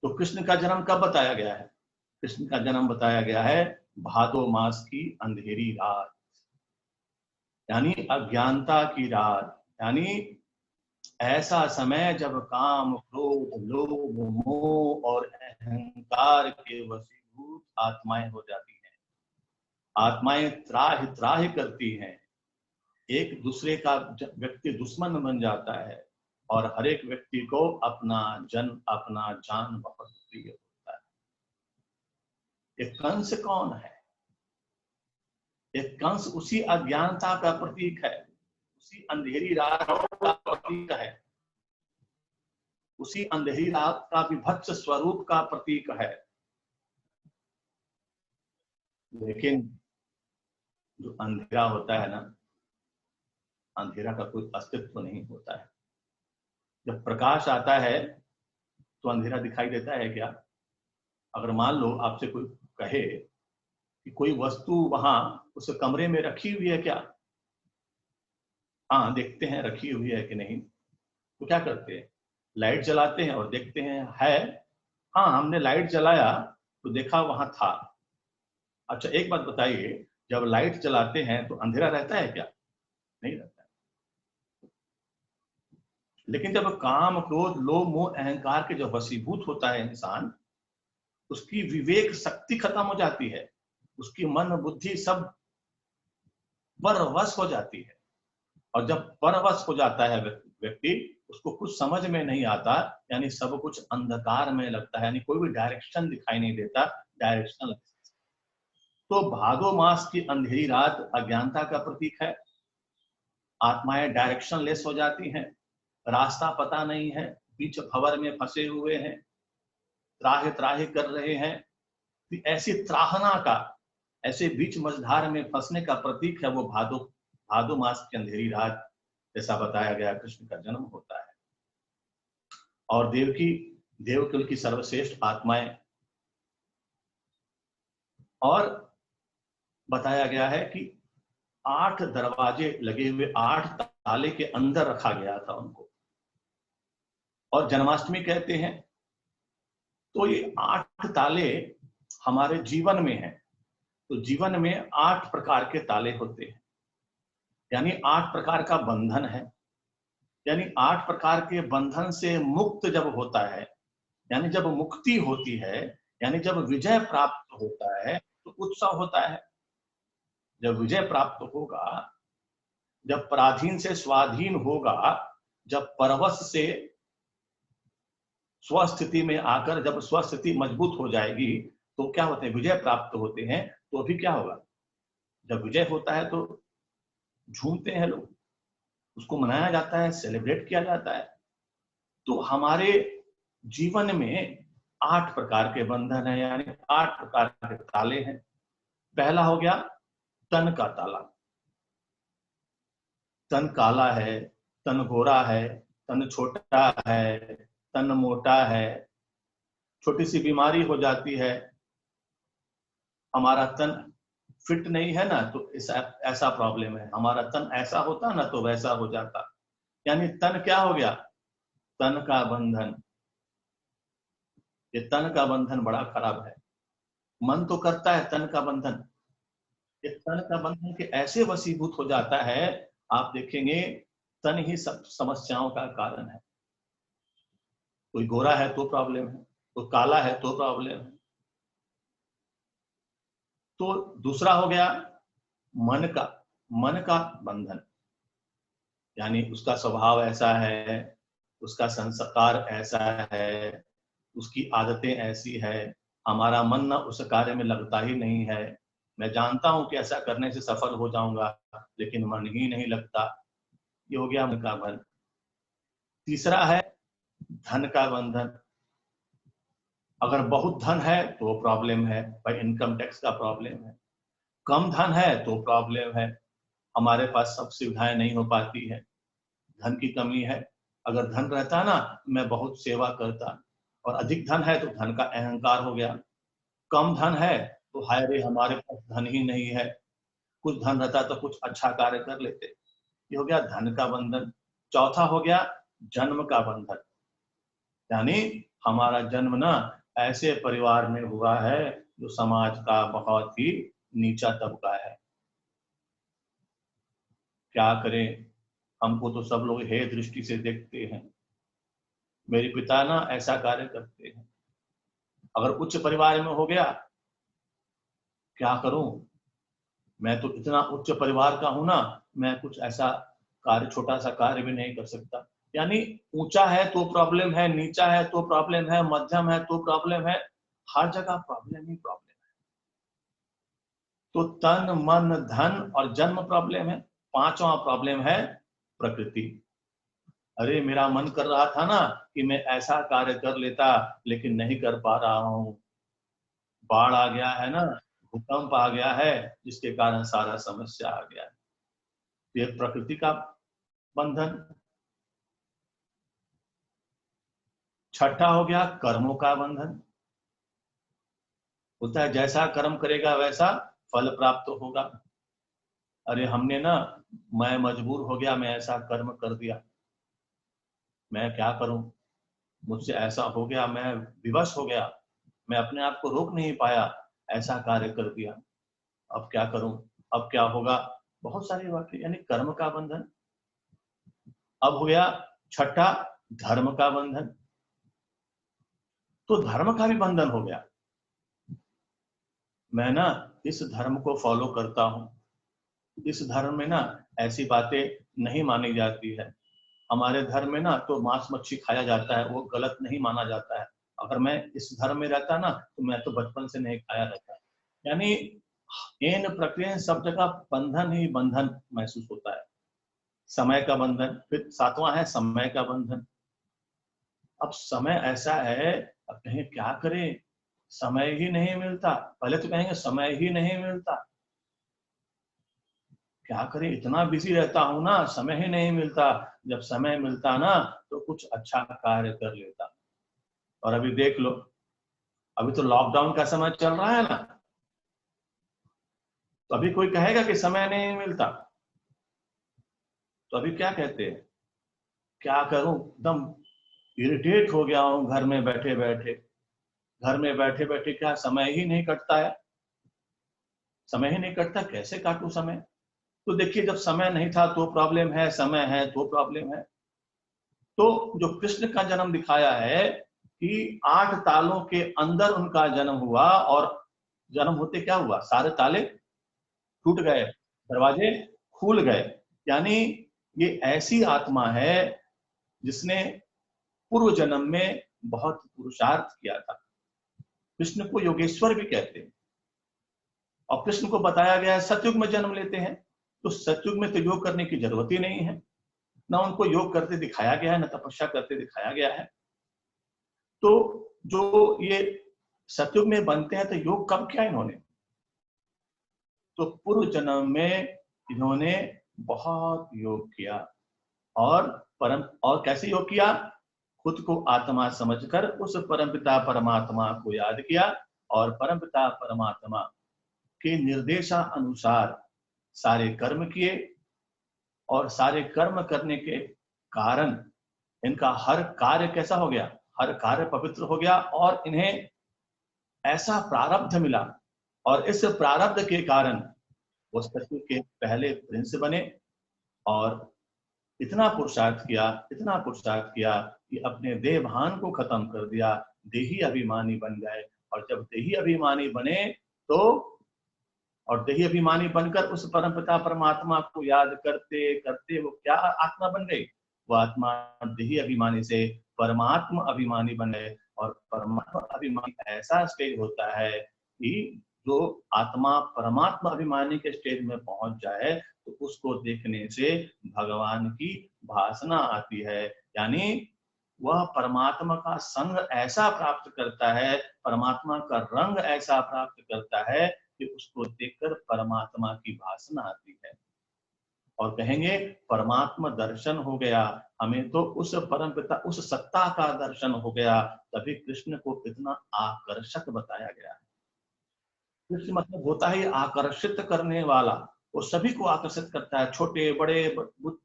तो कृष्ण का जन्म कब बताया गया है? कृष्ण का जन्म बताया गया है भादो मास की अंधेरी रात, यानी अज्ञानता की रात, यानी ऐसा समय जब काम, क्रोध, लोभ, मोह और अहंकार के वशीभूत आत्माएं हो जाती हैं। आत्माएं त्राहि त्राहि करती हैं, एक दूसरे का व्यक्ति दुश्मन बन जाता है और हर एक व्यक्ति को अपना अपना जान बहुत प्रिय होता है। ये कंस कौन है? ये कंस उसी अज्ञानता का प्रतीक है, उसी अंधेरी रात का प्रतीक है, उसी अंधेरी रात का विभत्स स्वरूप का प्रतीक है। लेकिन जो अंधेरा होता है ना, अंधेरा का कोई अस्तित्व नहीं होता है। जब प्रकाश आता है तो अंधेरा दिखाई देता है क्या? अगर मान लो आपसे कोई कहे कि कोई वस्तु वहां उस कमरे में रखी हुई है क्या? हाँ, देखते हैं रखी हुई है कि नहीं। तो क्या करते हैं? लाइट जलाते हैं और देखते हैं है। हाँ, हमने लाइट जलाया तो देखा वहां था। अच्छा, एक बात बताइए, जब लाइट जलाते हैं तो अंधेरा रहता है क्या? नहीं रहता है। लेकिन जब काम, क्रोध, लोभ, मोह, अहंकार के जब वशीभूत होता है इंसान, उसकी विवेक शक्ति खत्म हो जाती है, उसकी मन बुद्धि सब परवश हो जाती है। और जब परवश हो जाता है व्यक्ति, उसको कुछ समझ में नहीं आता, यानी सब कुछ अंधकार में लगता है, यानी कोई भी डायरेक्शन दिखाई नहीं देता, डायरेक्शन। तो भादो मास की अंधेरी रात अज्ञानता का प्रतीक है। आत्माएं डायरेक्शन लेस हो जाती हैं, रास्ता पता नहीं है, बीच भंवर में फंसे हुए हैं, त्राहि त्राहि कर रहे हैं। ऐसी त्राहना का, ऐसे बीच मझधार में फंसने का प्रतीक है वो भादो भादो मास की अंधेरी रात, जैसा बताया गया कृष्ण का जन्म होता है। और देवकुल की सर्वश्रेष्ठ आत्माएं, और बताया गया है कि 8 दरवाजे लगे हुए 8 ताले के अंदर रखा गया था उनको। और जन्माष्टमी कहते हैं तो ये 8 ताले हमारे जीवन में हैं। तो जीवन में 8 प्रकार के ताले होते हैं, यानी 8 प्रकार का बंधन है। यानी 8 प्रकार के बंधन से मुक्त जब होता है, यानी जब मुक्ति होती है, यानी जब विजय प्राप्त होता है तो उत्सव होता है। जब विजय प्राप्त होगा, जब पराधीन से स्वाधीन होगा, जब परवश से स्वस्थिति में आकर जब स्वस्थिति मजबूत हो जाएगी, तो क्या होते हैं? विजय प्राप्त होते हैं। तो अभी क्या होगा? जब विजय होता है तो झूमते हैं लोग, उसको मनाया जाता है, सेलिब्रेट किया जाता है। तो हमारे जीवन में 8 प्रकार के बंधन है, यानी 8 प्रकार के ताले हैं। पहला हो गया तन का ताला। तन काला है, तन गोरा है, तन छोटा है, तन मोटा है, छोटी सी बीमारी हो जाती है, हमारा तन फिट नहीं है ना, तो ऐसा प्रॉब्लम है, हमारा तन ऐसा होता ना तो वैसा हो जाता। यानी तन क्या हो गया? तन का बंधन। ये तन का बंधन बड़ा खराब है। मन तो करता है तन का बंधन, ये तन का बंधन के ऐसे वशीभूत हो जाता है, आप देखेंगे तन ही सब समस्याओं का कारण है। कोई गोरा है तो प्रॉब्लम है, कोई काला है तो प्रॉब्लम है। तो दूसरा हो गया मन का बंधन, यानी उसका स्वभाव ऐसा है, उसका संस्कार ऐसा है, उसकी आदतें ऐसी है, हमारा मन ना उस कार्य में लगता ही नहीं है। मैं जानता हूं कि ऐसा करने से सफल हो जाऊंगा, लेकिन मन ही नहीं लगता। ये हो गया मन का बंधन। तीसरा है धन का बंधन। अगर बहुत धन है तो प्रॉब्लम है भाई, इनकम टैक्स का प्रॉब्लम है। कम धन है तो प्रॉब्लम है, हमारे पास सब सुविधाएं नहीं हो पाती है, धन की कमी है। अगर धन रहता ना, मैं बहुत सेवा करता। और अधिक धन है तो धन का अहंकार हो गया। कम धन है तो हाय रे हमारे पास धन ही नहीं है, कुछ धन रहता तो कुछ अच्छा कार्य कर लेते। ये हो गया धन का बंधन। चौथा हो गया जन्म का बंधन, यानी हमारा जन्म ना ऐसे परिवार में हुआ है जो समाज का बहुत ही नीचा तबका है। क्या करें, हमको तो सब लोग हे दृष्टि से देखते हैं। मेरे पिता ना ऐसा कार्य करते हैं। अगर उच्च परिवार में हो गया, क्या करूं, मैं तो इतना उच्च परिवार का हूं ना, मैं कुछ ऐसा कार्य, छोटा सा कार्य भी नहीं कर सकता। यानी ऊंचा है तो प्रॉब्लम है, नीचा है तो प्रॉब्लम है, मध्यम है तो प्रॉब्लम है, हर जगह प्रॉब्लम ही प्रॉब्लम है। तो तन मन धन और जन्म प्रॉब्लम है। पांचवा प्रॉब्लम है प्रकृति। अरे मेरा मन कर रहा था ना कि मैं ऐसा कार्य कर लेता, लेकिन नहीं कर पा रहा हूं। बाढ़ आ गया है ना, भूकंप आ गया है, जिसके कारण सारा समस्या आ गया है। ये प्रकृति का बंधन। छठा हो गया कर्मों का बंधन। होता है जैसा कर्म करेगा वैसा फल प्राप्त होगा। अरे हमने ना, मैं मजबूर हो गया, मैं ऐसा कर्म कर दिया, मैं क्या करूं, मुझसे ऐसा हो गया, मैं विवश हो गया, मैं अपने आप को रोक नहीं पाया, ऐसा कार्य कर दिया, अब क्या करूं, अब क्या होगा। बहुत सारी बातें, यानी कर्म का बंधन। अब हो गया छठा धर्म का बंधन। तो धर्म का भी बंधन हो गया। मैं ना इस धर्म को फॉलो करता हूं, इस धर्म में ना ऐसी बातें नहीं मानी जाती है। हमारे धर्म में ना तो मांस मच्छी खाया जाता है, वो गलत नहीं माना जाता है। अगर मैं इस धर्म में रहता ना तो मैं तो बचपन से नहीं खाया रहता। यानी इन प्रक्रिया सब जगह बंधन ही बंधन महसूस होता है। समय का बंधन, फिर सातवां है समय का बंधन। अब समय ऐसा है, अब कहें क्या करें, समय ही नहीं मिलता। पहले तो कहेंगे समय ही नहीं मिलता, क्या करें, इतना बिजी रहता हूं ना, समय ही नहीं मिलता। जब समय मिलता ना तो कुछ अच्छा कार्य कर लेता। और अभी देख लो, अभी तो लॉकडाउन का समय चल रहा है ना, तो अभी कोई कहेगा कि समय नहीं मिलता, तो अभी क्या कहते हैं, क्या करूं, एकदम इरिटेट हो गया हूं घर में बैठे बैठे। घर में बैठे बैठे क्या समय ही नहीं कटता है, समय ही नहीं कटता, कैसे काटूं समय। तो देखिए, जब समय नहीं था तो प्रॉब्लम है, समय है तो प्रॉब्लम है। तो जो कृष्ण का जन्म दिखाया है कि 8 तालों के अंदर उनका जन्म हुआ, और जन्म होते क्या हुआ, सारे ताले टूट गए, दरवाजे खुल गए। यानी ये ऐसी आत्मा है जिसने पूर्व जन्म में बहुत पुरुषार्थ किया था। कृष्ण को योगेश्वर भी कहते हैं। और कृष्ण को बताया गया है सतयुग में जन्म लेते हैं, तो सतयुग में तो योग करने की जरूरत ही नहीं है, ना उनको योग करते दिखाया गया है, ना तपस्या करते दिखाया गया है। तो जो ये सतयुग में बनते हैं तो योग कब किया इन्होंने, तो पूर्व जन्म में इन्होंने बहुत योग किया। और कैसे योग किया, खुद को आत्मा समझकर उस परमपिता परमात्मा को याद किया, और परमपिता परमात्मा के निर्देशानुसार सारे कर्म किए। और सारे कर्म करने के कारण इनका हर कार्य कैसा हो गया, हर कार्य पवित्र हो गया, और इन्हें ऐसा प्रारब्ध मिला। और इस प्रारब्ध के कारण वो सतयुग के पहले प्रिंस बने। और इतना पुरुषार्थ किया, इतना पुरुषार्थ किया कि अपने देहभान को खत्म कर दिया, देही अभिमानी बन गए। और जब देही अभिमानी बने तो, और देही अभिमानी बनकर उस परमपिता परमात्मा को याद करते करते वो क्या आत्मा बन गई, वो आत्मा देही अभिमानी से परमात्मा अभिमानी बन गए। और परमात्मा अभिमानी ऐसा स्टेज होता है कि जो आत्मा परमात्मा अभिमानी के स्टेज में पहुंच जाए तो उसको देखने से भगवान की भासना आती है। यानी वह परमात्मा का संग ऐसा प्राप्त करता है, परमात्मा का रंग ऐसा प्राप्त करता है कि उसको देखकर परमात्मा की भासना आती है। और कहेंगे परमात्मा दर्शन हो गया, हमें तो उस परम पिता, उस सत्ता का दर्शन हो गया। तभी कृष्ण को इतना आकर्षक बताया गया है। कृष्ण मतलब होता है आकर्षित करने वाला, वो सभी को आकर्षित करता है, छोटे बड़े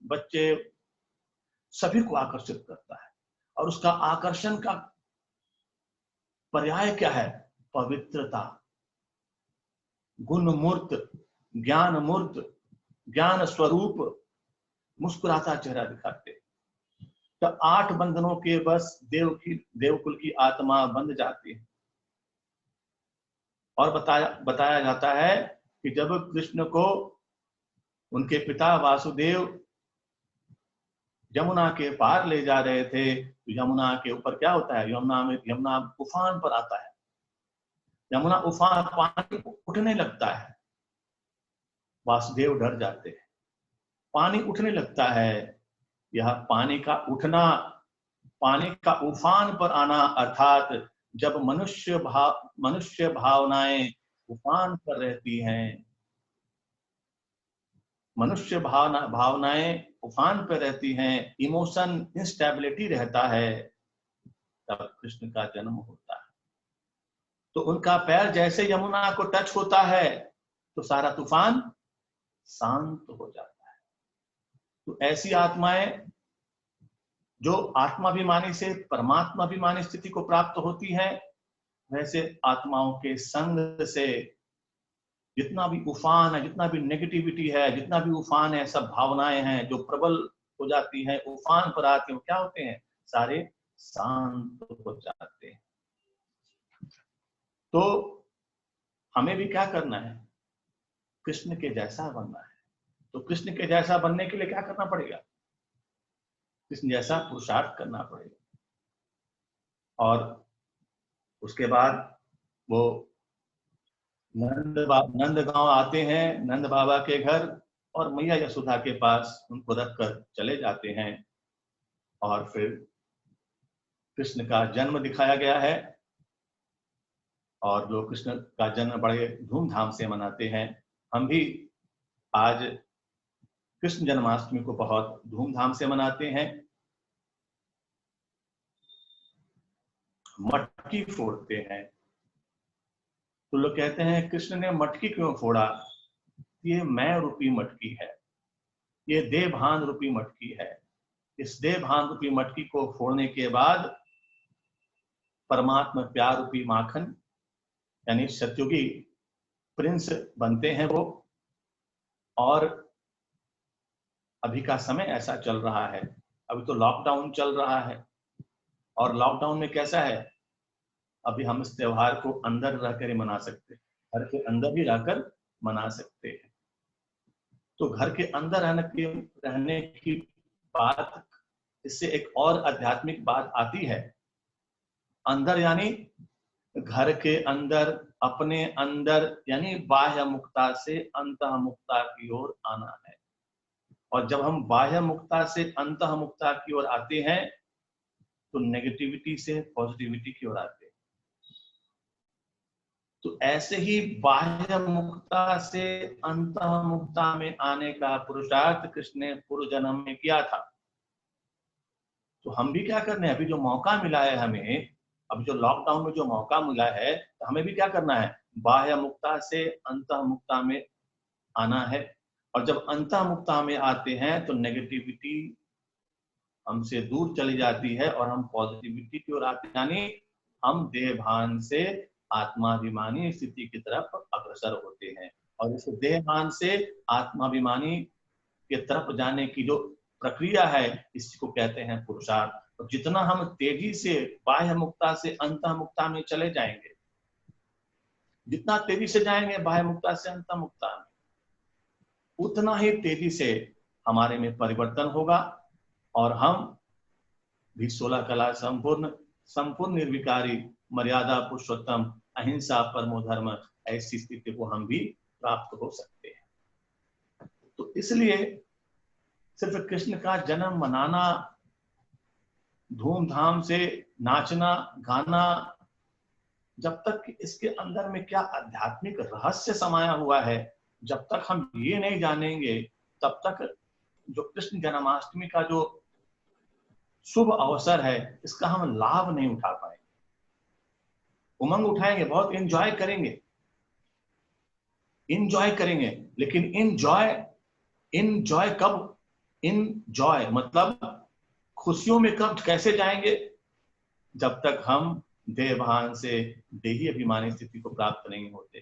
बच्चे सभी को आकर्षित करता है। और उसका आकर्षण का पर्याय क्या है? पवित्रता, गुण मूर्त, ज्ञान मूर्त, ज्ञान स्वरूप, मुस्कुराता चेहरा दिखाते। तो 8 बंधनों के बस देवकुल की आत्मा बंध जाती है। और बताया जाता है कि जब कृष्ण को उनके पिता वासुदेव यमुना के पार ले जा रहे थे, तो यमुना के ऊपर क्या होता है? यमुना उफान पर आता है। यमुना उफान, पानी उठने लगता है। वासुदेव डर जाते हैं। पानी उठने लगता है। यह पानी का उठना, पानी का उफान पर आना, अर्थात जब मनुष्य भावनाएं उफान पर रहती हैं, मनुष्य भावनाएं उफान पर रहती हैं, इमोशन इंस्टेबिलिटी रहता है, तब कृष्ण का जन्म होता है। तो उनका पैर जैसे यमुना को टच होता है तो सारा तूफान शांत हो जाता है। तो ऐसी आत्माएं जो आत्माभिमानी से परमात्माभिमानी स्थिति को प्राप्त होती है, वैसे आत्माओं के संग से जितना भी उफान है, जितना भी नेगेटिविटी है, जितना भी उफान है, सब भावनाएं हैं जो प्रबल हो जाती हैं, उफान पर आती हैं, क्या होते हैं? सारे शांत हो जाते हैं। तो हमें भी क्या करना है? कृष्ण के जैसा बनना है। तो कृष्ण के जैसा बनने के लिए क्या करना पड़ेगा? कृष्ण जैसा पुरुषार्थ करना पड़ेगा। और उसके बाद वो नंदगांव आते हैं, नंद बाबा के घर, और मैया यशोदा के पास उनको रखकर चले जाते हैं। और फिर कृष्ण का जन्म दिखाया गया है, और लोग कृष्ण का जन्म बड़े धूमधाम से मनाते हैं। हम भी आज कृष्ण जन्माष्टमी को बहुत धूमधाम से मनाते हैं। मटकी फोड़ते हैं। तो लोग कहते हैं कृष्ण ने मटकी क्यों फोड़ा? ये मैं रूपी मटकी है, ये देवभान रूपी मटकी है। इस देवभान रूपी मटकी को फोड़ने के बाद परमात्मा प्यार रूपी माखन यानी सत्युगी प्रिंस बनते हैं वो। और अभी का समय ऐसा चल रहा है, अभी तो लॉकडाउन चल रहा है, और लॉकडाउन में कैसा है, अभी हम इस त्योहार को अंदर रहकर ही मना सकते हैं, घर के अंदर ही रहकर मना सकते हैं। तो घर के अंदर रहने की बात, इससे एक और आध्यात्मिक बात आती है। अंदर यानी घर के अंदर, अपने अंदर, यानी बाह्य मुक्ता से अंतः मुक्ता की ओर आना है। और जब हम बाह्य मुक्ता से अंतः मुक्ता की ओर आते हैं तो नेगेटिविटी से पॉजिटिविटी की ओर आते हैं। तो ऐसे ही बाह्य मुक्ता से अंतः मुक्ता में आने का पुरुषार्थ कृष्ण ने पूर्व जन्म में किया था। तो हम भी क्या करने, अभी जो मौका मिला है हमें, अभी जो लॉकडाउन में जो मौका मिला है, तो हमें भी क्या करना है? बाह्य मुक्ता से अंतः मुक्ता में आना है। और जब अंतः मुक्ता में आते हैं तो नेगेटिविटी हमसे दूर चली जाती है और हम पॉजिटिविटी की ओर आते हैं, यानी हम देहभान से आत्माभिमानी स्थिति की तरफ अग्रसर होते हैं। और इस देहभान से आत्माभिमानी की तरफ जाने की जो प्रक्रिया है, इसको कहते हैं पुरुषार्थ। और जितना हम तेजी से बाह्य मुक्ता से अंतः मुक्ता में चले जाएंगे, जितना तेजी से जाएंगे बाह्य मुक्ता से अंतः मुक्ता में, उतना ही तेजी से हमारे में परिवर्तन होगा, और हम भी 16 कला संपूर्ण निर्विकारी, मर्यादा पुरुषोत्तम, अहिंसा परमो धर्म, ऐसी स्थिति को हम भी प्राप्त हो सकते हैं। तो इसलिए सिर्फ कृष्ण का जन्म मनाना, धूमधाम से नाचना गाना, जब तक इसके अंदर में क्या आध्यात्मिक रहस्य समाया हुआ है, जब तक हम ये नहीं जानेंगे, तब तक जो कृष्ण जन्माष्टमी का जो शुभ अवसर है, इसका हम लाभ नहीं उठा पाएंगे। उमंग उठाएंगे, बहुत एंजॉय करेंगे, लेकिन इनजॉय कब, इनजॉय मतलब खुशियों में कब, कैसे जाएंगे? जब तक हम देह भान से देही अभिमानी स्थिति को प्राप्त नहीं होते।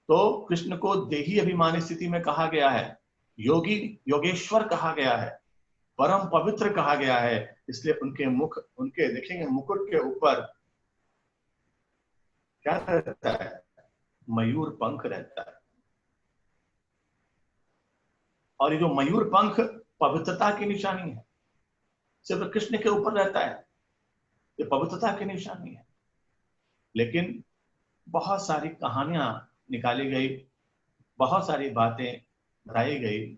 तो कृष्ण को देही अभिमानी स्थिति में कहा गया है, योगी योगेश्वर कहा गया है, परम पवित्र कहा गया है। इसलिए उनके मुख, उनके देखेंगे मुकुट के ऊपर क्या रहता है, मयूर पंख रहता है। और ये जो मयूर पंख पवित्रता की निशानी है, सिर्फ कृष्ण के ऊपर रहता है, ये पवित्रता की निशानी है। लेकिन बहुत सारी कहानियां निकाली गई, बहुत सारी बातें बताई गई,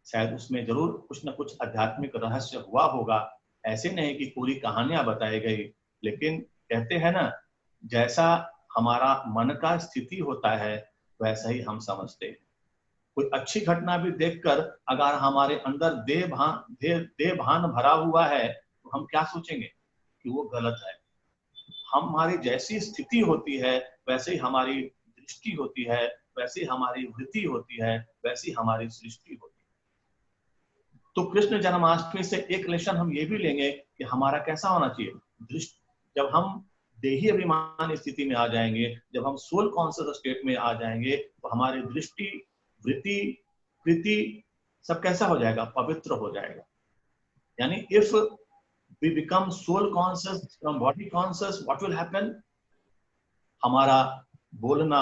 शायद उसमें जरूर कुछ न कुछ आध्यात्मिक रहस्य हुआ होगा। ऐसे नहीं कि पूरी कहानियां बताई गई, लेकिन कहते हैं ना, जैसा हमारा मन का स्थिति होता है वैसा ही हम समझते हैं। कोई अच्छी घटना भी देखकर अगर हमारे अंदर देह भान भरा हुआ है तो हम क्या सोचेंगे कि वो गलत है। हमारी जैसी स्थिति होती है वैसे ही हमारी दृष्टि होती है, वैसी हमारी वृत्ति होती है, वैसी हमारी सृष्टि होती है। तो कृष्ण जन्माष्टमी से एक लेसन हम ये भी लेंगे कि हमारा कैसा होना चाहिए दृष्टि। जब हम देही अभिमान स्थिति में आ जाएंगे, जब हम सोल कॉन्शियस स्टेट में आ जाएंगे, तो हमारी दृष्टि, वृत्ति, कृति सब कैसा हो जाएगा, पवित्र हो जाएगा। यानी if we become soul conscious from body conscious, what will happen, हमारा बोलना,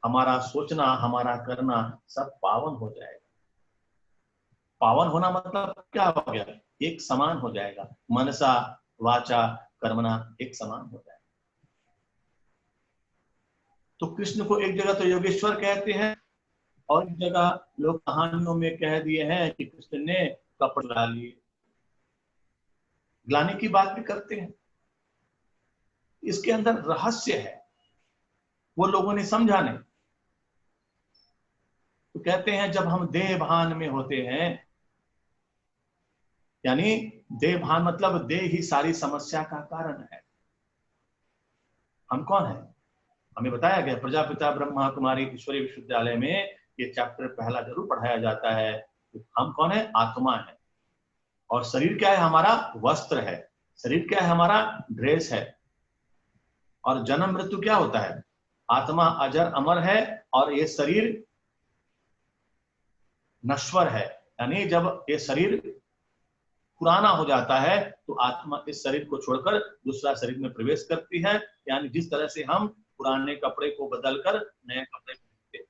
हमारा सोचना, हमारा करना सब पावन हो जाएगा। पावन होना मतलब क्या हो गया, एक समान हो जाएगा, मनसा वाचा कर्मणा एक समान हो जाएगा। तो कृष्ण को एक जगह तो योगेश्वर कहते हैं और एक जगह लोग कहानियों में कह दिए हैं कि कृष्ण ने कपड़े ला लिए, ग्लानि की बात भी करते हैं। इसके अंदर रहस्य है, वो लोगों ने समझा नहीं। तो कहते हैं जब हम देह भान में होते हैं, यानी देह भान मतलब देह ही सारी समस्या का कारण है। हम कौन है, हमें बताया गया प्रजापिता ब्रह्मा कुमारी ईश्वरीय विश्वविद्यालय में ये चैप्टर पहला जरूर पढ़ाया जाता है। हम कौन है, आत्मा है। और शरीर क्या है, हमारा वस्त्र है। शरीर क्या है, हमारा ड्रेस है। और जन्म मृत्यु क्या होता है, आत्मा अजर अमर है और ये शरीर नश्वर है। यानी जब ये शरीर पुराना हो जाता है तो आत्मा इस शरीर को छोड़कर दूसरा शरीर में प्रवेश करती है। यानी जिस तरह से हम पुराने कपड़े को बदलकर नए कपड़े पहनते हैं।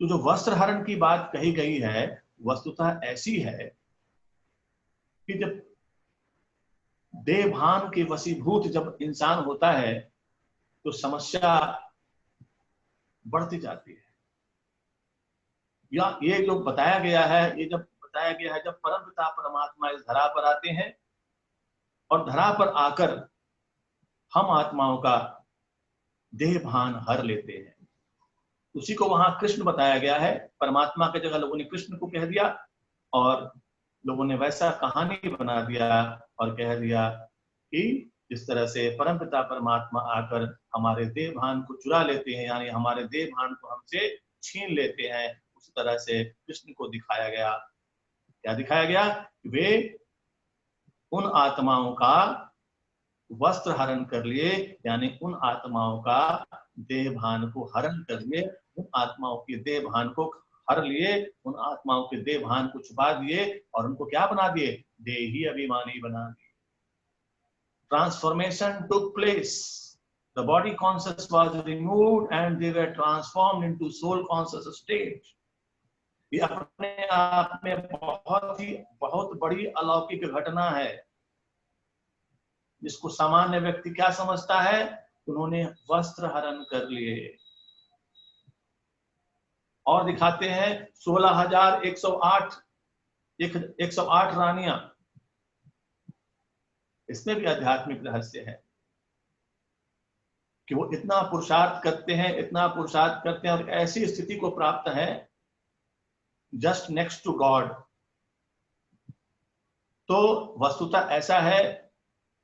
तो जो वस्त्र हरण की बात कही गई है वस्तुतः ऐसी है कि जब देह भान के वशीभूत जब इंसान होता है तो समस्या बढ़ती जाती है। या ये जो बताया गया है, ये जब बताया गया है, जब परमपिता परमात्मा इस धरा पर आते हैं और धरा पर आकर हम आत्माओं का देह भान हर लेते हैं, उसी को वहां कृष्ण बताया गया है। परमात्मा की जगह लोगों ने कृष्ण को कह दिया और लोगों ने वैसा कहानी बना दिया और कह दिया कि जिस तरह से परमपिता परमात्मा आकर हमारे देह भान को चुरा लेते हैं, यानी हमारे देह भान को हमसे छीन लेते हैं, उस तरह से कृष्ण को दिखाया गया। क्या दिखाया गया, वे उन आत्माओं का वस्त्र हरण कर लिए, यानी उन आत्माओं का देह भान को हरण कर लिए, उन आत्माओं के देह भान को हर लिए, उन आत्माओं के देह भान को छुपा दिए और उनको क्या बना दिए, देही अभिमानी बना दिए। Transformation took place, the body conscious was removed and they were transformed into soul conscious state। ये अपने आप में बहुत बड़ी अलौकिक घटना है, जिसको सामान्य व्यक्ति क्या समझता है, उन्होंने वस्त्र हरण कर लिए। और दिखाते हैं 16,108 108 रानियां। इसमें भी आध्यात्मिक रहस्य है कि वो इतना पुरुषार्थ करते हैं, इतना पुरुषार्थ करते हैं और ऐसी स्थिति को प्राप्त है जस्ट नेक्स्ट टू गॉड। तो वस्तुतः ऐसा है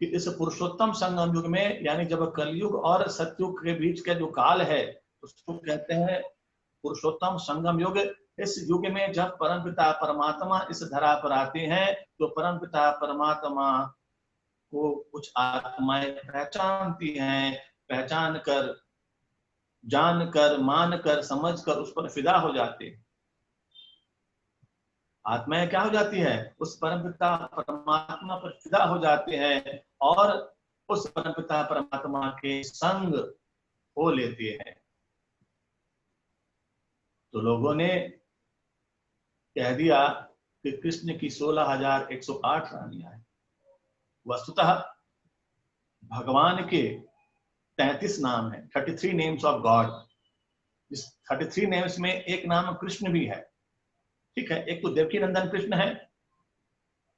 कि इस पुरुषोत्तम संगम युग में, यानी जब कलयुग और सतयुग के बीच का जो काल है उसको कहते हैं पुरुषोत्तम संगम युग। इस युग में जब परमपिता परमात्मा इस धरा पर आते हैं तो परमपिता परमात्मा को कुछ आत्माएं पहचानती हैं, पहचान कर, जान कर, मान कर, समझ कर उस पर फिदा हो जाते हैं। आत्माएं क्या हो जाती है? उस परमपिता परमात्मा पर फिदा हो जाते हैं और उस परमपिता परमात्मा के संग हो लेते हैं। तो लोगों ने कह दिया कि कृष्ण की 16,108 रानियां हैं। वस्तुतः भगवान के 33 नाम है, 33 नेम्स ऑफ गॉड। इस 33 नेम्स में एक नाम कृष्ण भी है, ठीक है। एक तो देवकी नंदन कृष्ण है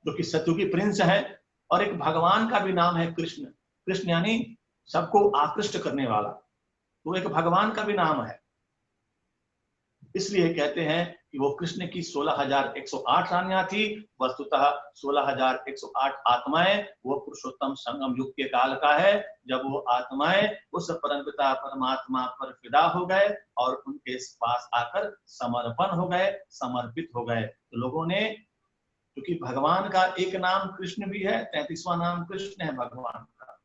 जो कि सत्युगी प्रिंस है, और एक भगवान का भी नाम है कृष्ण। कृष्ण यानी सबको आकृष्ट करने वाला, तो एक भगवान का भी नाम है। इसलिए कहते हैं कि वो कृष्ण की 16,108 रानियां थी। वस्तुतः 16,108 आत्माएं वो पुरुषोत्तम संगम युग के काल का है, जब वो आत्माएं उस परमपिता परमात्मा पर फिदा हो गए और उनके पास आकर समर्पण हो गए, समर्पित हो गए। तो लोगों ने, क्योंकि भगवान का एक नाम कृष्ण भी है, 33वां नाम कृष्ण है भगवान का,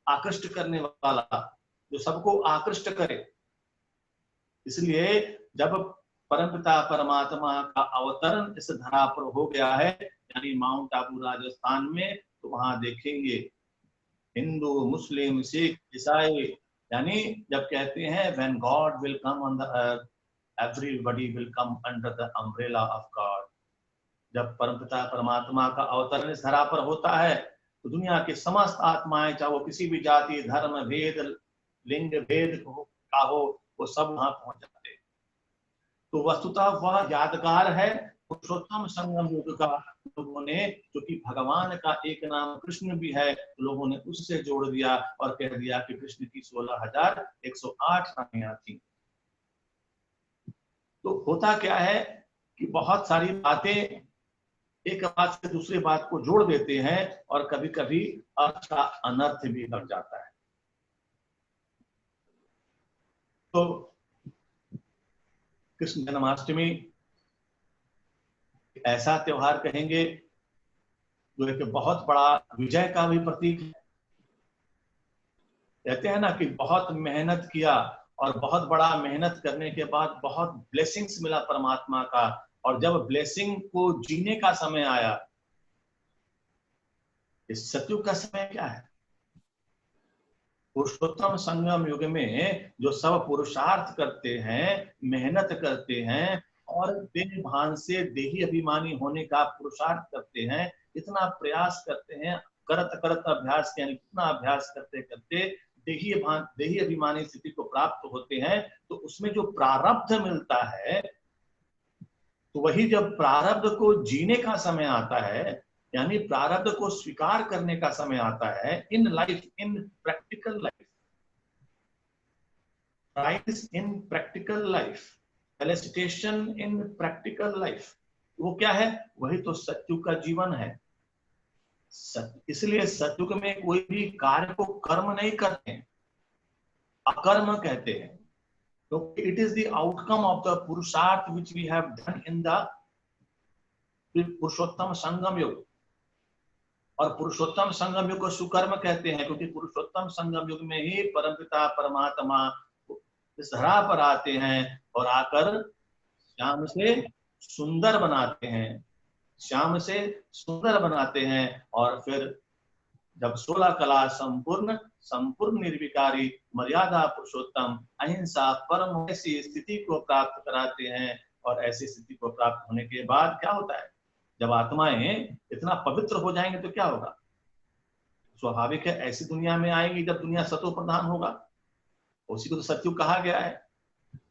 आकृष्ट करने वाला, जो सबको आकृष्ट करे। इसलिए जब परमपिता परमात्मा का अवतरण इस धरा पर हो गया है, यानी माउंट आबू राजस्थान में, तो वहां देखेंगे हिंदू, मुस्लिम, सिख, ईसाई, यानी जब कहते हैं when God will come on the earth everybody will come under the umbrella of God. जब परमपिता परमात्मा का अवतरण इस धरा पर होता है तो दुनिया के समस्त आत्माएं, चाहे वो किसी भी जाति, धर्म, भेद, लिंग भेद का हो, वो सब वहां पहुंच जाते हैं। तो वस्तुतः वह यादगार है पुरुषोत्तम संगम युग का। लोगों ने, क्योंकि भगवान का एक नाम कृष्ण भी है, लोगों ने उससे जोड़ दिया और कह दिया कि कृष्ण की 16,108 रानियां थी। तो होता क्या है कि बहुत सारी बातें एक बात से दूसरी बात को जोड़ देते हैं और कभी कभी अर्थ का अनर्थ भी लग जाता है। तो कृष्ण जन्माष्टमी ऐसा त्योहार कहेंगे जो एक बहुत बड़ा विजय का भी प्रतीक है। कहते हैं ना कि बहुत मेहनत किया और बहुत बड़ा मेहनत करने के बाद बहुत ब्लेसिंग्स मिला परमात्मा का, और जब ब्लेसिंग को जीने का समय आया, इस सतयुग का समय क्या है? पुरुषोत्तम संगम युग में जो सब पुरुषार्थ करते हैं, मेहनत करते हैं और देह भान से देही अभिमानी होने का पुरुषार्थ करते हैं, इतना प्रयास करते हैं, करत करत अभ्यास, यानी कितना अभ्यास करते करते देही अभिमानी स्थिति को प्राप्त होते हैं, तो उसमें जो प्रारब्ध मिलता है, तो वही जब प्रारब्ध को जीने का समय आता है, यानी प्रारब्ध को स्वीकार करने का समय आता है, in life, in practical life, price in practical life, felicitation in practical life, वो क्या है? वही तो सत्युग का जीवन है। इसलिए सत्युग में कोई भी कार्य को कर्म नहीं करते हैं, अकर्म कहते हैं। तो it is the outcome of the purushartha which we have done in the Purushottam Sangam Yug. और पुरुषोत्तम संगम युग को सुकर्म कहते हैं, क्योंकि पुरुषोत्तम संगम युग में ही परमपिता परमात्मा इस धरा पर आते हैं और आकर श्याम से सुंदर बनाते हैं, श्याम से सुंदर बनाते हैं। और फिर जब 16 कला संपूर्ण, संपूर्ण निर्विकारी, मर्यादा पुरुषोत्तम, अहिंसा, परम, ऐसी स्थिति को प्राप्त कराते हैं। और ऐसी स्थिति को प्राप्त होने के बाद क्या होता है? जब आत्माएं इतना पवित्र हो जाएंगे तो क्या होगा? स्वाभाविक है ऐसी दुनिया में आएंगी जब दुनिया सतो प्रधान होगा, उसी को तो सत्युग कहा गया है।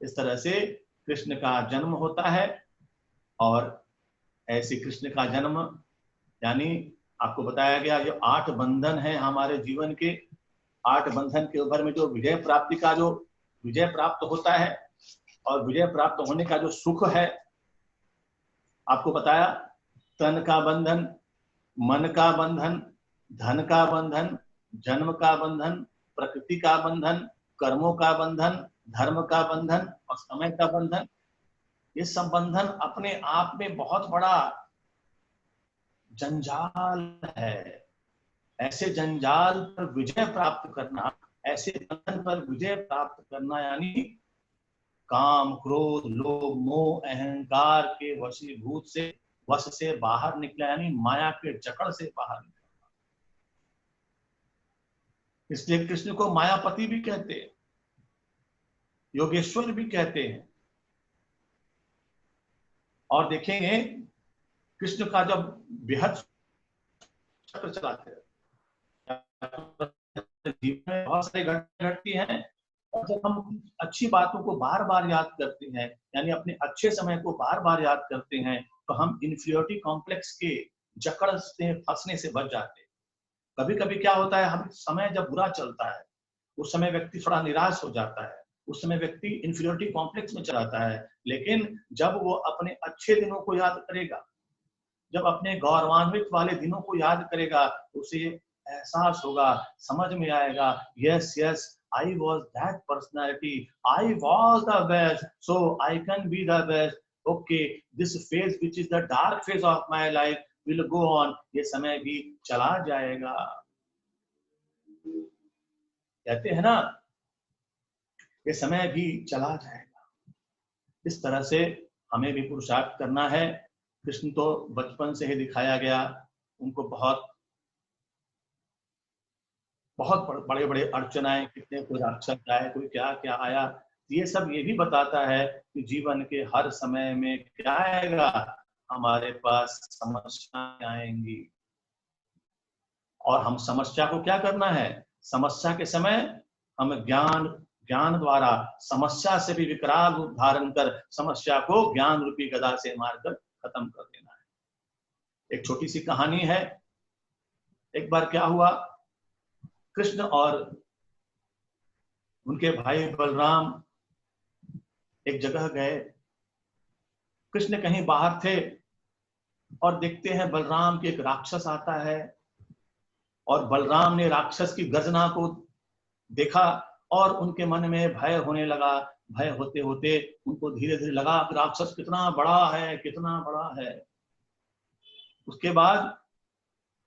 इस तरह से कृष्ण का जन्म होता है, और ऐसे कृष्ण का जन्म, यानी आपको बताया गया जो 8 बंधन है हमारे जीवन के, 8 बंधन के ऊपर में जो विजय प्राप्ति का जो विजय प्राप्त होता है, और विजय प्राप्त होने का जो सुख है, आपको बताया, तन का बंधन, मन का बंधन, धन का बंधन, जन्म का बंधन, प्रकृति का बंधन, कर्मों का बंधन, धर्म का बंधन और समय का बंधन। ये सब बंधन अपने आप में बहुत बड़ा जंजाल है, ऐसे जंजाल पर विजय प्राप्त करना, ऐसे बंधन पर विजय प्राप्त करना, यानी काम, क्रोध, लोभ, मोह, अहंकार के वश से बाहर निकला, यानी माया के जकड़ से बाहर निकला। इसलिए कृष्ण को मायापति भी कहते हैं, योगेश्वर भी कहते हैं। और देखेंगे कृष्ण का जब बेहद चक्र चलाते हैं, जीवन में बहुत सारी घटनाएं घटती हैं, और जब हम अच्छी बातों को बार बार याद करते हैं, यानी अपने अच्छे समय को बार बार याद करते हैं, तो हम इन्फीरियोरिटी कॉम्प्लेक्स के जकड़ से फंसने से बच जाते हैं। कभी कभी क्या होता है, हम समय जब बुरा चलता है, उस समय व्यक्ति थोड़ा निराश हो जाता है, उस समय व्यक्ति इन्फीरियोरिटी कॉम्प्लेक्स में चला जाता है। लेकिन जब वो अपने अच्छे दिनों को याद करेगा, जब अपने गौरवान्वित वाले दिनों को याद करेगा, उसे एहसास होगा, समझ में आएगा, yes yes, I was that personality, I was the best, so I can be the best. Okay, this phase which is the dark phase of my life will go on, ये समय भी चला जाएगा। कहते हैं ना, ये समय भी चला जाएगा। इस तरह से हमें भी पुरुषार्थ करना है। कृष्ण तो बचपन से ही दिखाया गया, उनको बहुत बहुत बड़े बड़े अड़चन आए, कितने कोई राक्षस आए, कोई क्या क्या आया। ये सब ये भी बताता है कि जीवन के हर समय में क्या आएगा, हमारे पास समस्याएं आएंगी, और हम समस्या को क्या करना है, समस्या के समय हम ज्ञान ज्ञान द्वारा समस्या से भी विकराल रूप धारण कर समस्या को ज्ञान रूपी गदा से मारकर खत्म कर देना है। एक छोटी सी कहानी है। एक बार क्या हुआ, कृष्ण और उनके भाई बलराम एक जगह गए। कृष्ण कहीं बाहर थे और देखते हैं बलराम के एक राक्षस आता है, और बलराम ने राक्षस की गर्जना को देखा और उनके मन में भय होने लगा। भय होते होते उनको धीरे धीरे लगा कि राक्षस कितना बड़ा है, कितना बड़ा है। उसके बाद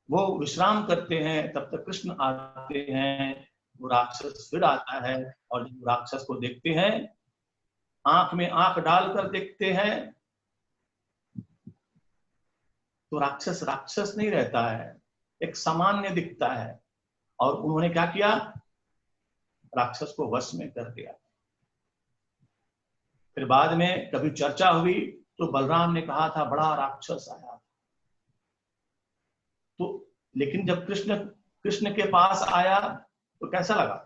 वो विश्राम करते हैं, तब तक कृष्ण आते हैं। वो राक्षस फिर आता है, और जब राक्षस को देखते हैं, आंख में आंख डालकर देखते हैं, तो राक्षस राक्षस नहीं रहता है, एक सामान्य दिखता है। और उन्होंने क्या किया, राक्षस को वश में कर दिया। फिर बाद में कभी चर्चा हुई तो बलराम ने कहा था बड़ा राक्षस आया। तो लेकिन जब कृष्ण कृष्ण के पास आया तो कैसा लगा,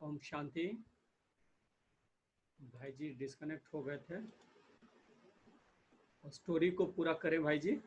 ओम शांति। भाई जी डिस्कनेक्ट हो गए थे, स्टोरी को पूरा करें भाई जी।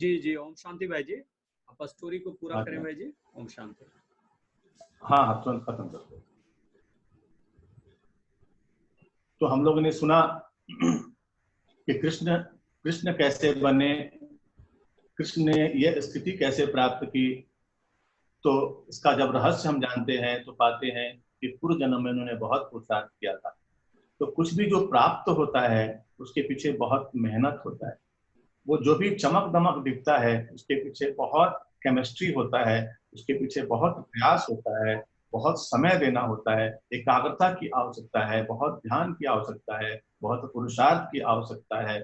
जी जी, ओम शांति भाई जी। आप स्टोरी को पूरा अच्छा। करें भाई जी। ओम शांति। हाँ हाँ, तुरंत खत्म कर दो। तो हम लोगों ने सुना कि कृष्ण कृष्ण कैसे बने, कृष्ण ने यह स्थिति कैसे प्राप्त की। तो इसका जब रहस्य हम जानते हैं तो पाते हैं कि पूर्व जन्म में उन्होंने बहुत पुरुषार्थ किया था। तो कुछ भी जो प्राप्त होता है उसके पीछे बहुत मेहनत होता है। वो जो भी चमक दमक दिखता है उसके पीछे बहुत केमिस्ट्री होता है, उसके पीछे बहुत प्रयास होता है, बहुत समय देना होता है, एकाग्रता की आवश्यकता है, बहुत ध्यान की आवश्यकता है, बहुत पुरुषार्थ की आवश्यकता है,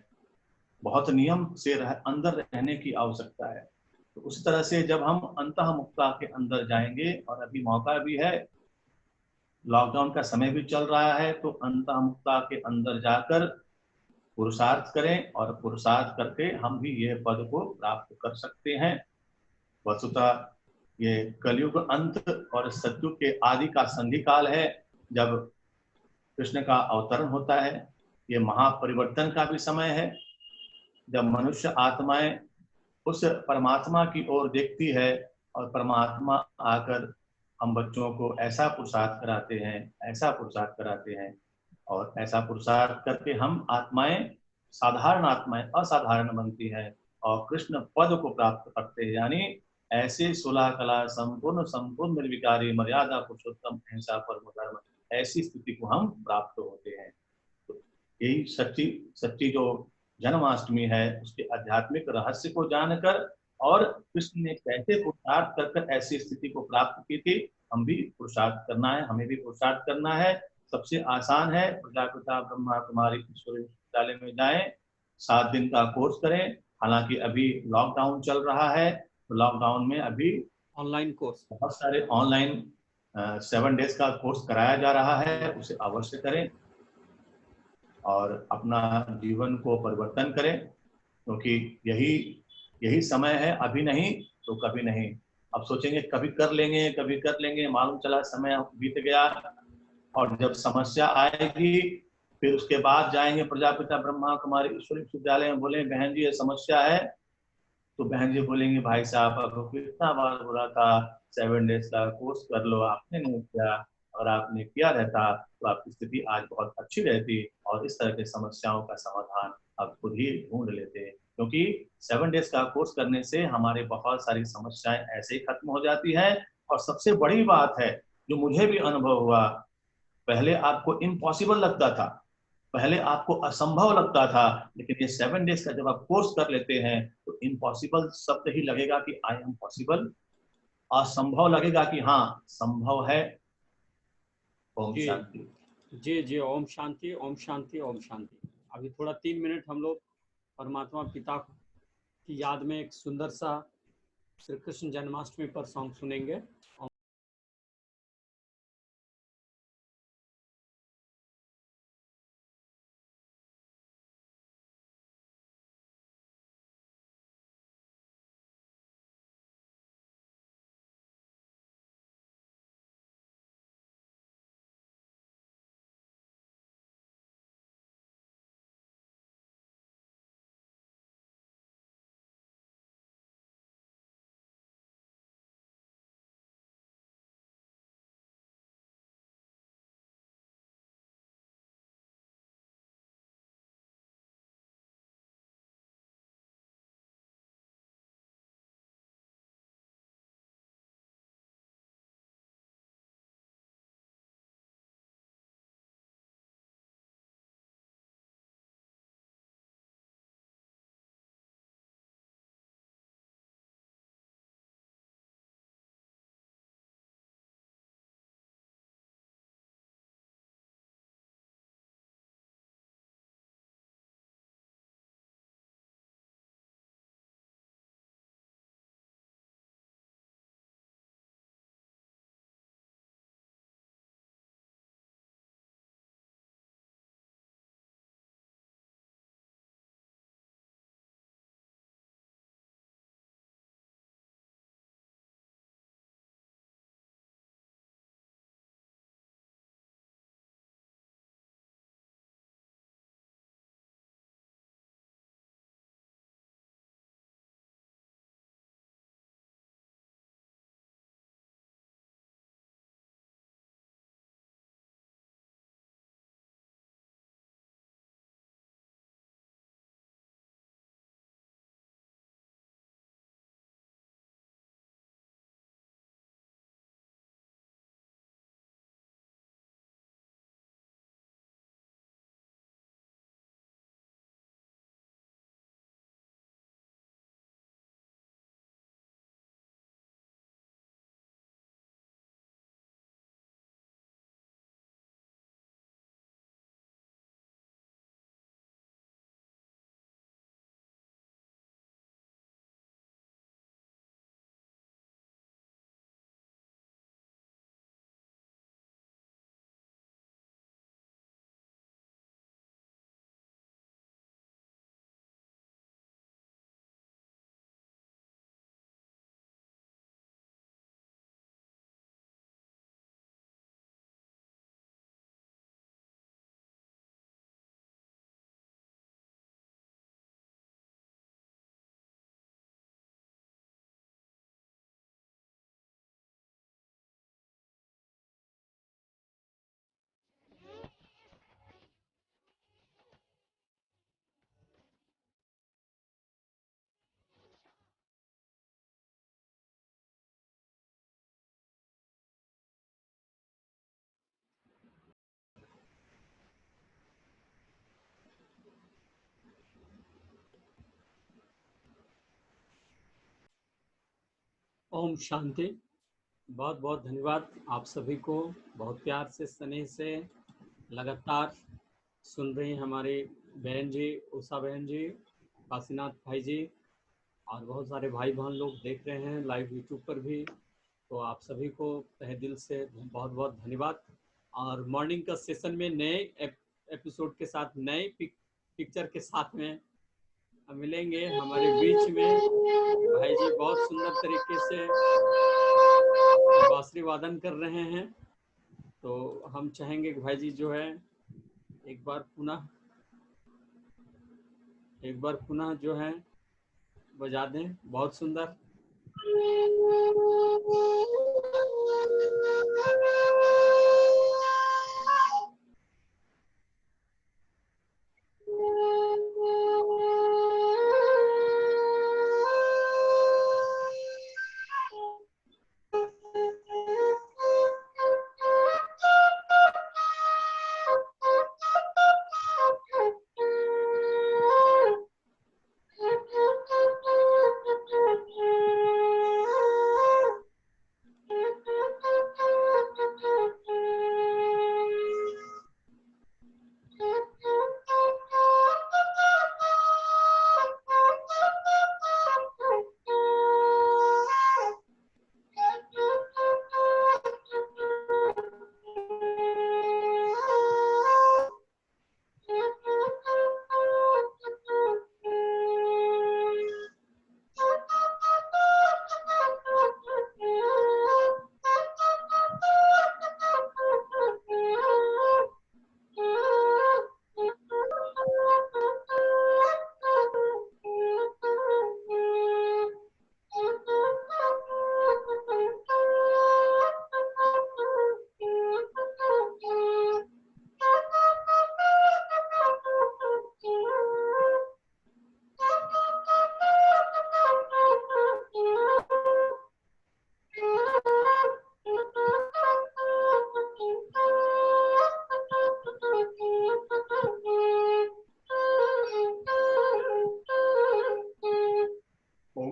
बहुत नियम से अंदर रहने की आवश्यकता है। तो उसी तरह से जब हम अंतः मुक्ता के अंदर जाएंगे, और अभी मौका भी है, लॉकडाउन का समय भी चल रहा है, तो अंतः मुक्ता के अंदर जाकर पुरुषार्थ करें, और पुरुषार्थ करके हम भी ये पद को प्राप्त कर सकते हैं। वस्तुतः ये कलयुग अंत और सतयुग के आदि का संधि काल है, जब कृष्ण का अवतरण होता है। ये महापरिवर्तन का भी समय है, जब मनुष्य आत्माएं उस परमात्मा की ओर देखती है, और परमात्मा आकर हम बच्चों को ऐसा पुरुषार्थ कराते हैं, ऐसा पुरुषार्थ कराते हैं, और ऐसा पुरुषार्थ करके हम आत्माएं, साधारण आत्माएं असाधारण बनती हैं, और कृष्ण पद को प्राप्त करते हैं। यानी ऐसे 16 कला संपूर्ण संपूर्ण निर्विकारी मर्यादा पुरुषोत्तम अहिंसा परम धर्म, ऐसी स्थिति को हम प्राप्त होते हैं। तो यही सच्ची सच्ची जो जन्माष्टमी है, उसके आध्यात्मिक रहस्य को जानकर, और कृष्ण ने कैसे पुरुषार्थ कर कर ऐसी स्थिति को प्राप्त की थी, हम भी पुरुषार्थ करना है, हमें भी पुरुषार्थ करना है। सबसे आसान है, प्रजापिता ब्रह्मा कुमारी ईश्वरी विश्वविद्यालय में जाएं, 7 दिन का कोर्स करें। हालांकि अभी लॉकडाउन चल रहा है, तो लॉकडाउन में अभी ऑनलाइन कोर्स। बहुत सारे ऑनलाइन 7 डेज का कोर्स कराया जा रहा है, उसे अवश्य करें और अपना जीवन को परिवर्तन करें, क्योंकि यही यही समय है, अभी नहीं तो कभी नहीं। अब सोचेंगे कभी कर लेंगे, कभी कर लेंगे, मालूम चला समय बीत गया, और जब समस्या आएगी फिर उसके बाद जाएंगे प्रजापिता ब्रह्मा कुमारी ईश्वरी विश्वविद्यालय में, बोले बहन जी ये समस्या है, तो बहन जी बोलेंगे भाई साहब आपको कितना बार बोला था 7 डेज का कोर्स कर लो, आपने नहीं किया। अगर आपने किया रहता तो आपकी स्थिति आज बहुत अच्छी रहती, और इस तरह की समस्याओं का समाधान आप खुद ही ढूंढ लेते, क्योंकि 7 डेज का कोर्स करने से हमारे बहुत सारी समस्याएं ऐसे ही खत्म हो जाती है। और सबसे बड़ी बात है, जो मुझे भी अनुभव हुआ, पहले आपको इम्पॉसिबल लगता था, पहले आपको असंभव लगता था, लेकिन ये 7 डेज का जब आप कोर्स कर लेते हैं तो इम्पॉसिबल शब्द ही लगेगा कि आई एम पॉसिबल, असंभव लगेगा कि हाँ संभव है। ओम जी शांति। जी जी, ओम शांति ओम शांति ओम शांति। अभी थोड़ा 3 मिनट हम लोग परमात्मा पिता की याद में एक सुंदर सा श्री कृष्ण जन्माष्टमी पर सॉन्ग सुनेंगे। ओम शांति। बहुत बहुत धन्यवाद आप सभी को, बहुत प्यार से स्नेह से लगातार सुन रही हैं हमारी बहन जी, उषा बहन जी, काशीनाथ भाई जी, और बहुत सारे भाई बहन लोग देख रहे हैं लाइव यूट्यूब पर भी। तो आप सभी को तहे दिल से बहुत बहुत धन्यवाद। और मॉर्निंग का सेशन में नए एपिसोड के साथ, नए पिक्चर के साथ में हम मिलेंगे। हमारे बीच में भाई जी बहुत सुंदर तरीके से बांसुरी वादन कर रहे हैं, तो हम चाहेंगे कि भाई जी जो है एक बार पुनः जो है बजा दें। बहुत सुंदर।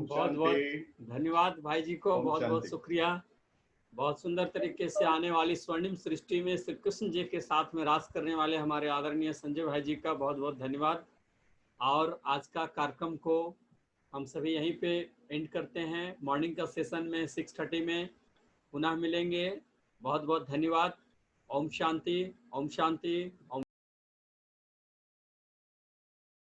बहुत बहुत धन्यवाद भाई जी को, बहुत बहुत शुक्रिया। बहुत सुंदर तरीके से आने वाली स्वर्णिम सृष्टि में श्री कृष्ण जी के साथ में रास करने वाले हमारे आदरणीय संजय भाई जी का बहुत बहुत धन्यवाद। और आज का कार्यक्रम को हम सभी यहीं पे एंड करते हैं। मॉर्निंग का सेशन में 6:30 में पुनः मिलेंगे। बहुत बहुत धन्यवाद। ओम शांति, ओम शांति, ओम